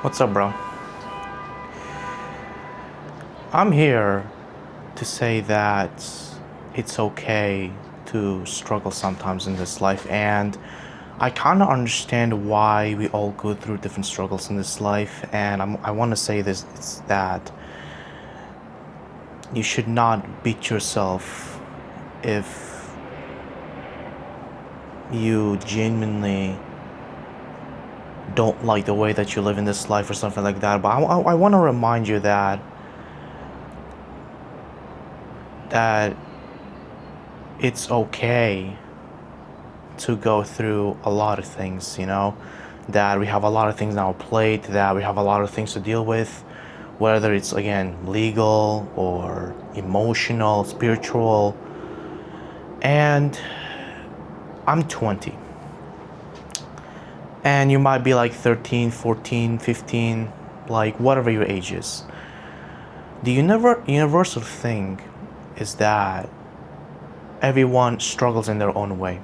What's up, bro? I'm here to say that it's okay to struggle sometimes in this life, and I kind of understand why we all go through different struggles in this life. And I want to say this: it's that you should not beat yourself if you genuinely don't like the way that you live in this life or something like that. But I want to remind you that it's okay to go through a lot of things, that we have a lot of things on our plate, that we have a lot of things to deal with, whether it's again legal or emotional, spiritual. And I'm 20. And you might be like 13, 14, 15, like whatever your age is. The universal thing is that everyone struggles in their own way.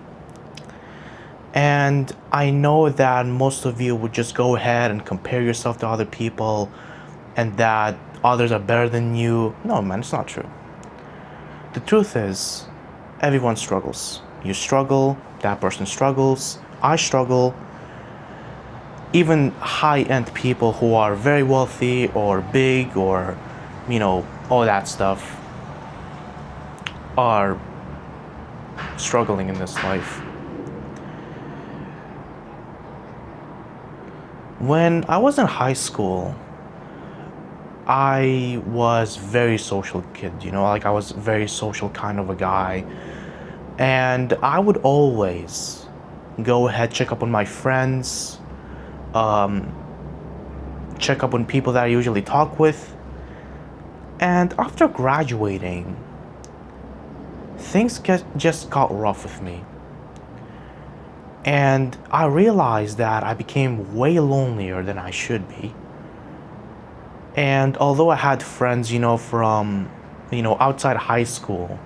And I know that most of you would just go ahead and compare yourself to other people and that others are better than you. No, man, it's not true. The truth is, everyone struggles. You struggle, that person struggles, I struggle. Even high-end people who are very wealthy or big or, all that stuff are struggling in this life. When I was in high school, I was very social kid, like I was very social kind of a guy. And I would always go ahead, check up on my friends, um, check up on people that I usually talk with. And after graduating, just got rough with me. And I realized that I became way lonelier than I should be. And although I had friends, from, outside high school,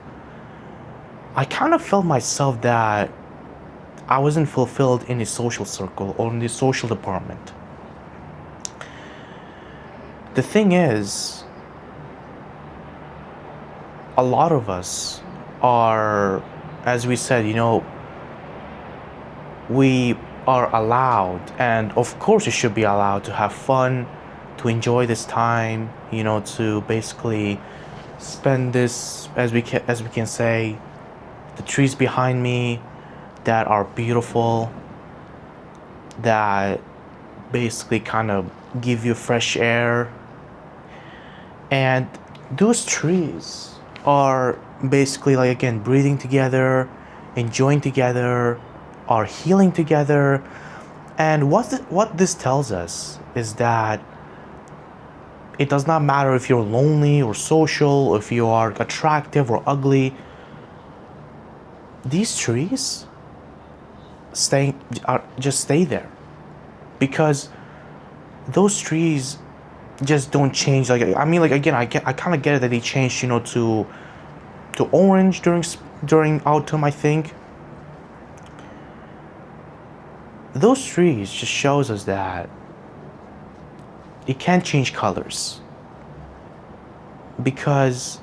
I kind of felt myself that I wasn't fulfilled in the social circle or in the social department. The thing is, a lot of us are, as we said, we are allowed, and of course you should be allowed to have fun, to enjoy this time, to basically spend this, as we can say, the trees behind me that are beautiful, that basically kind of give you fresh air. And those trees are basically like, again, breathing together, enjoying together, are healing together. And what this tells us is that it does not matter if you're lonely or social, if you are attractive or ugly. These trees just stay there, because those trees just don't change. Like, I mean, like, again, I kind of get it that they changed, to orange during autumn, I think. Those trees just shows us that it can't change colors, because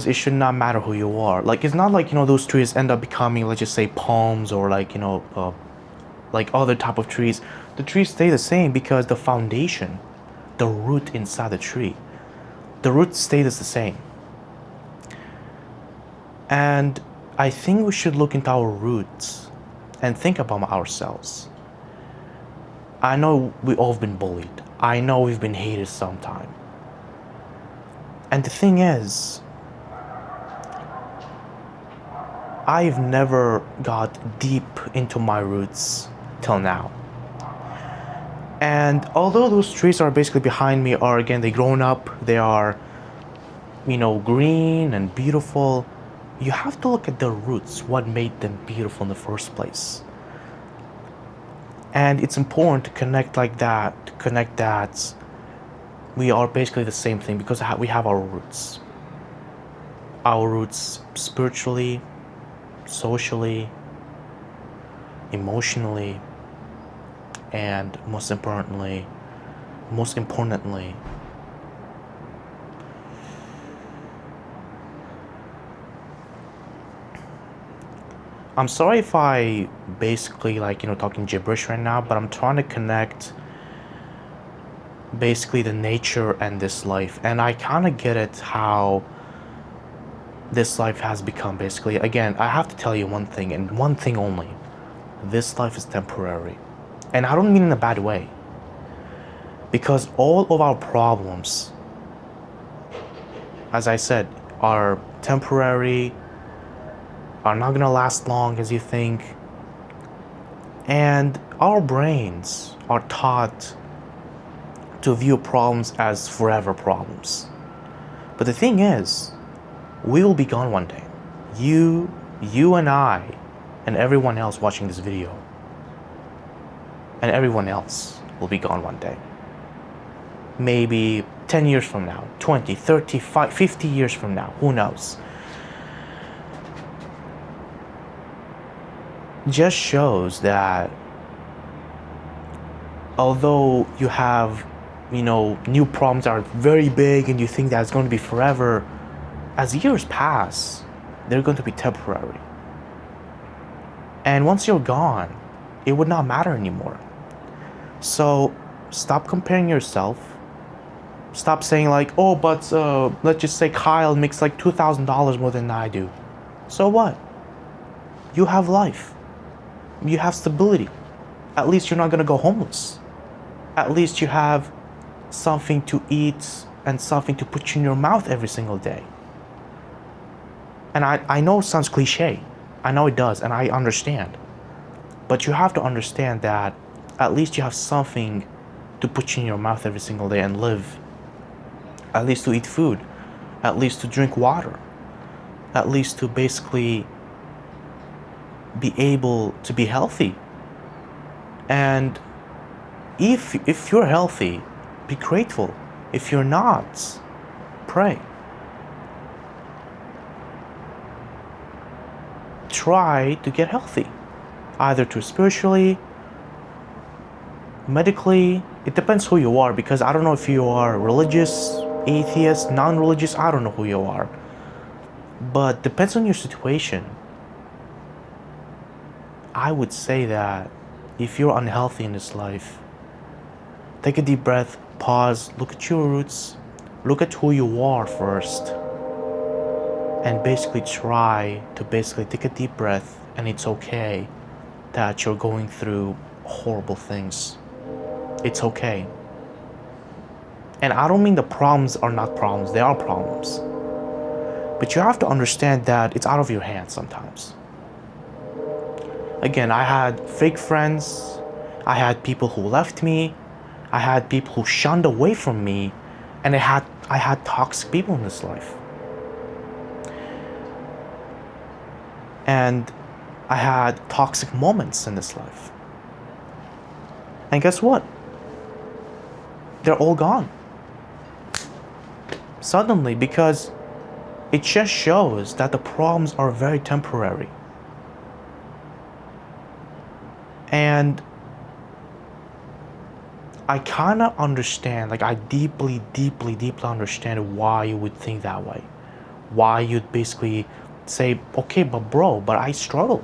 it should not matter who you are. Like, it's not like, those trees end up becoming, let's just say, palms, or like, like other type of trees. The trees stay the same because the foundation, the root inside the tree, the root stays the same. And I think we should look into our roots and think about ourselves. I know we all have been bullied. I know we've been hated sometime. And the thing is, I've never got deep into my roots till now. And although those trees are basically behind me are, again, they grown up, they are, green and beautiful, you have to look at the roots, what made them beautiful in the first place. And it's important to connect like that, we are basically the same thing, because we have our roots. Our roots spiritually, socially, emotionally, and most importantly, I'm sorry if I basically talking gibberish right now, but I'm trying to connect basically the nature and this life, and I kind of get it how this life has become. Basically, again, I have to tell you one thing and one thing only: this life is temporary. And I don't mean in a bad way, because all of our problems, as I said, are temporary, are not gonna last long as you think, and our brains are taught to view problems as forever problems. But the thing is, we will be gone one day. You and I, and everyone else watching this video, and everyone else will be gone one day. Maybe 10 years from now, 20, 30, 50 years from now, who knows? Just shows that although you have, new problems that are very big and you think that it's going to be forever, as years pass, they're going to be temporary. And once you're gone, it would not matter anymore. So stop comparing yourself. Stop saying like, oh, but let's just say Kyle makes like $2,000 more than I do. So what? You have life. You have stability. At least you're not gonna go homeless. At least you have something to eat and something to put in your mouth every single day. And I know it sounds cliche. I know it does, and I understand. But you have to understand that at least you have something to put in your mouth every single day and live. At least to eat food. At least to drink water. At least to basically be able to be healthy. And if you're healthy, be grateful. If you're not, pray. Try to get healthy, either to spiritually, medically. It depends who you are, because I don't know if you are religious, atheist, non-religious. I don't know who you are, but depends on your situation. I would say that if you're unhealthy in this life, take a deep breath, pause, look at your roots, look at who you are first, and basically try to take a deep breath. And it's okay that you're going through horrible things. It's okay. And I don't mean the problems are not problems, they are problems. But you have to understand that it's out of your hands sometimes. Again, I had fake friends, I had people who left me, I had people who shunned away from me, and I had toxic people in this life. And I had toxic moments in this life. And guess what? They're all gone. Suddenly, because it just shows that the problems are very temporary. And I kind of understand, I deeply, deeply, deeply understand why you would think that way. Why you'd basically say, okay, but I struggle,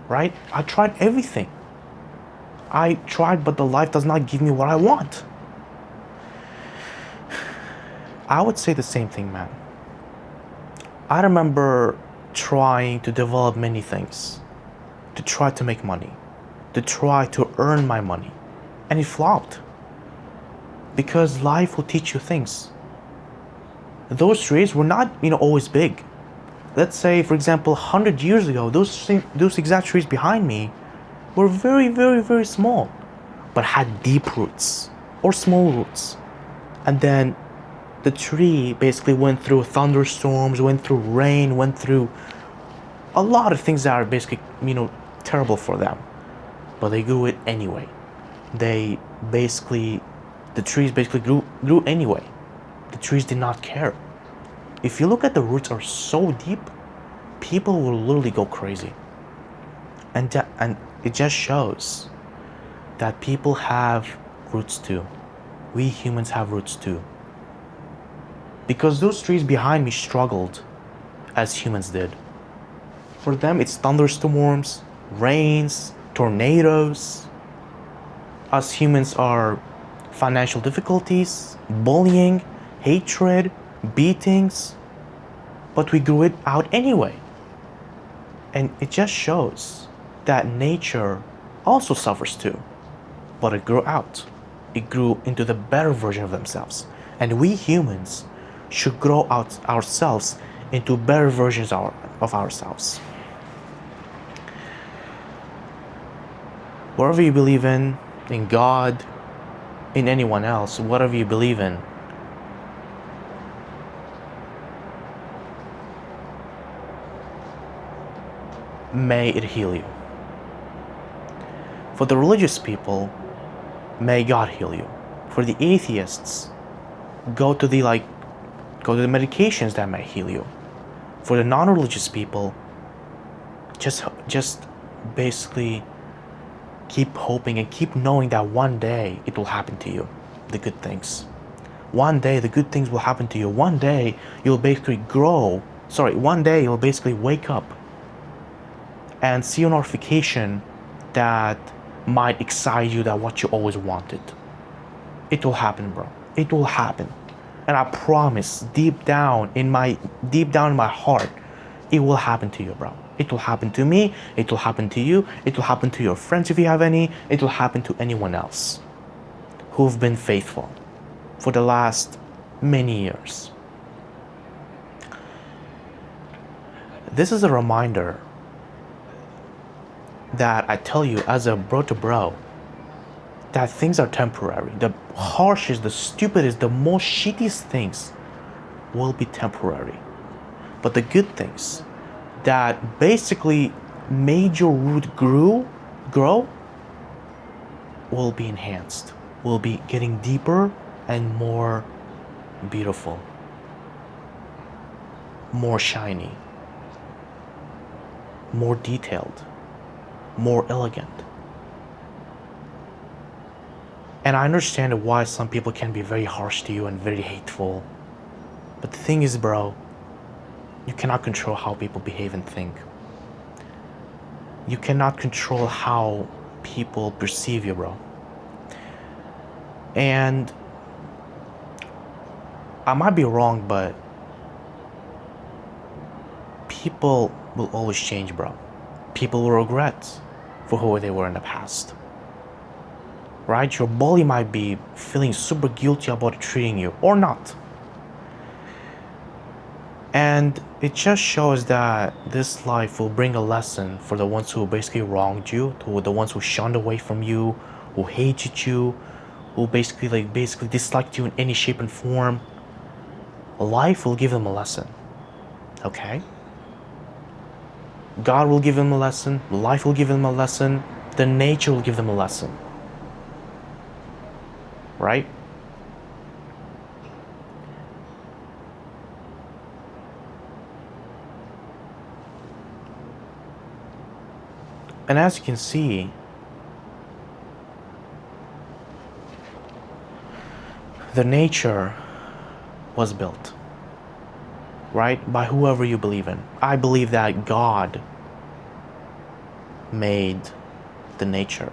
right? I tried everything. I tried, but the life does not give me what I want. I would say the same thing, man. I remember trying to develop many things, to try to make money, to try to earn my money, and it flopped. Because life will teach you things. Those trees were not, always big. Let's say, for example, 100 years ago, those exact trees behind me were very, very, very small, but had deep roots or small roots. And then the tree basically went through thunderstorms, went through rain, went through a lot of things that are basically, terrible for them. But they grew it anyway. The trees basically grew anyway. The trees did not care. If you look at the roots are so deep, people will literally go crazy. And it just shows that people have roots too. We humans have roots too. Because those trees behind me struggled as humans did. For them, it's thunderstorms, rains, tornadoes. Us humans are financial difficulties, bullying, hatred, beatings, but we grew it out anyway. And it just shows that nature also suffers too, but it grew out. It grew into the better version of themselves. And we humans should grow out ourselves into better versions of ourselves. Whatever you believe in God, in anyone else, whatever you believe in, may it heal you. For the religious people, may God heal you. For the atheists, go to the medications that may heal you. For the non-religious people, just basically keep hoping and keep knowing that one day it will happen to you, the good things. One day the good things will happen to you. One day you'll basically one day you'll basically wake up and see a notification that might excite you, that what you always wanted. It will happen, bro. It will happen. And I promise, deep down in my heart, it will happen to you, bro. It will happen to me, it will happen to you, it will happen to your friends if you have any, it will happen to anyone else who've been faithful for the last many years. This is a reminder that I tell you as a bro to bro, that things are temporary. The harshest, the stupidest, the most shittiest things will be temporary. But the good things that basically made your root grow will be enhanced, will be getting deeper and more beautiful, more shiny, more detailed, more elegant. And I understand why some people can be very harsh to you and very hateful. But the thing is, bro, you cannot control how people behave and think. You cannot control how people perceive you, bro. And I might be wrong, but people will always change, bro. People will regret for who they were in the past. Right? Your bully might be feeling super guilty about treating you, or not. And it just shows that this life will bring a lesson for the ones who basically wronged you, to the ones who shunned away from you, who hated you, who basically disliked you in any shape and form. Life will give them a lesson. Okay? God will give them a lesson, life will give them a lesson, the nature will give them a lesson. Right? And as you can see, the nature was built, right? By whoever you believe in. I believe that God made the nature.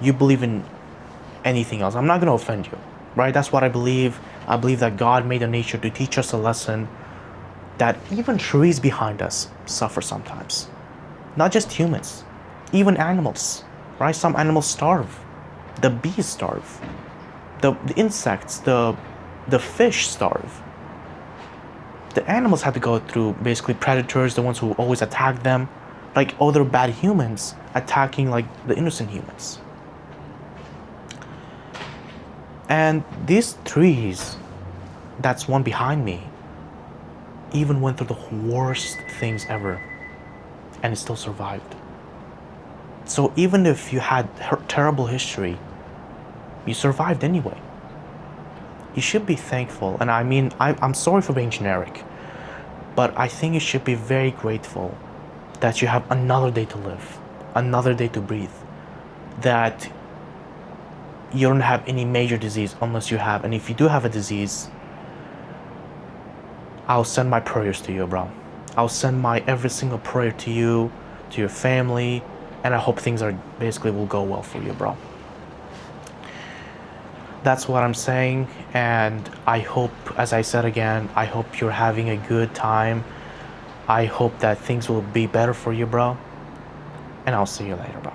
You believe in anything else, I'm not going to offend you, right? That's what I believe. I believe that God made the nature to teach us a lesson that even trees behind us suffer sometimes. Not just humans, even animals, right? Some animals starve. The bees starve. The insects, the fish starve. The animals have to go through basically predators, the ones who always attack them, like other bad humans attacking like the innocent humans. And these trees, that's one behind me, even went through the worst things ever, and it still survived. So even if you had terrible history, you survived anyway. You should be thankful. And I mean, I'm sorry for being generic, but I think you should be very grateful that you have another day to live, another day to breathe, that you don't have any major disease unless you have. And if you do have a disease, I'll send my prayers to you, bro. I'll send my every single prayer to you, to your family, and I hope things are basically will go well for you, bro. That's what I'm saying, and I hope, as I said again, I hope you're having a good time. I hope that things will be better for you, bro. And I'll see you later, bro.